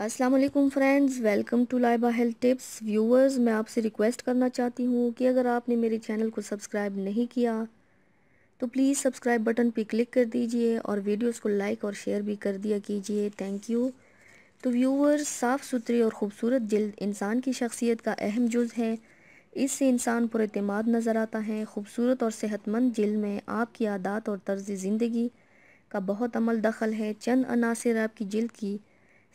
السلام علیکم friends, welcome to Laiba health tips. Viewers, میں آپ سے ریکویسٹ کرنا چاہتی ہوں کہ اگر آپ نے میرے چینل کو سبسکرائب نہیں کیا تو پلیز سبسکرائب بٹن پہ کلک کر دیجئے اور ویڈیوز کو لائک اور شیئر بھی کر دیا کیجئے، تھینک یو۔ تو ویورز، صاف ستھری اور خوبصورت جلد انسان کی شخصیت کا اہم جز ہے۔ اس سے انسان پر اعتماد نظر آتا ہے۔ خوبصورت اور صحت مند جلد میں آپ کی عادات اور طرز زندگی کا بہت عمل دخل ہے۔ چند عناصر آپ کی جلد کی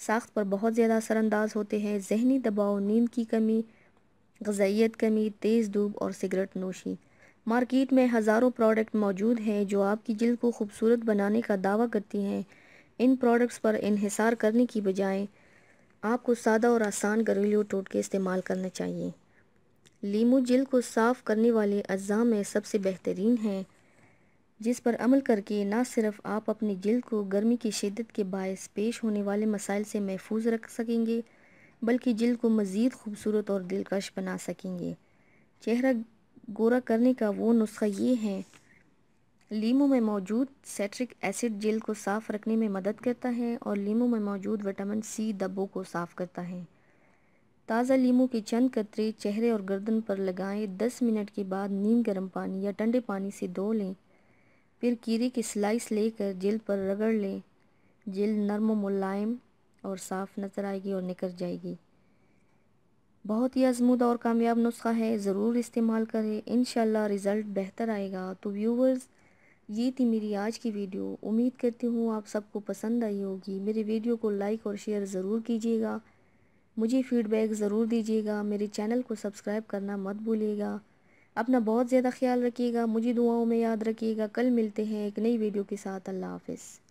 ساخت پر بہت زیادہ اثر انداز ہوتے ہیں: ذہنی دباؤ، نیند کی کمی، غذائیت کمی، تیز دھوپ اور سگریٹ نوشی۔ مارکیٹ میں ہزاروں پروڈکٹ موجود ہیں جو آپ کی جلد کو خوبصورت بنانے کا دعویٰ کرتی ہیں۔ ان پروڈکٹس پر انحصار کرنے کی بجائے آپ کو سادہ اور آسان گھریلو ٹوٹکے استعمال کرنے چاہیے۔ لیمو جلد کو صاف کرنے والے اجزاء میں سب سے بہترین ہے، جس پر عمل کر کے نہ صرف آپ اپنی جلد کو گرمی کی شدت کے باعث پیش ہونے والے مسائل سے محفوظ رکھ سکیں گے بلکہ جلد کو مزید خوبصورت اور دلکش بنا سکیں گے۔ چہرہ گورا کرنے کا وہ نسخہ یہ ہے: لیمو میں موجود سٹرک ایسڈ جلد کو صاف رکھنے میں مدد کرتا ہے اور لیمو میں موجود وٹامن سی دھبوں کو صاف کرتا ہے۔ تازہ لیمو کے چند قطرے چہرے اور گردن پر لگائیں، 10 منٹ کے بعد نیم گرم پانی یا ٹھنڈے پانی سے دھو لیں، پھر کیرے کے سلائس لے کر جلد پر رگڑ لیں۔ جلد نرم و ملائم اور صاف نظر آئے گی اور نکھر جائے گی۔ بہت ہی آزمودہ اور کامیاب نسخہ ہے، ضرور استعمال کریں، انشاءاللہ رزلٹ بہتر آئے گا۔ تو ویورز، یہ تھی میری آج کی ویڈیو، امید کرتی ہوں آپ سب کو پسند آئی ہوگی۔ میرے ویڈیو کو لائک اور شیئر ضرور کیجیے گا، مجھے فیڈ بیک ضرور دیجیے گا، میرے چینل کو سبسکرائب کرنا مت بھولیے گا۔ اپنا بہت زیادہ خیال رکھیے گا، مجھے دعاؤں میں یاد رکھیے گا۔ کل ملتے ہیں ایک نئی ویڈیو کے ساتھ، اللہ حافظ۔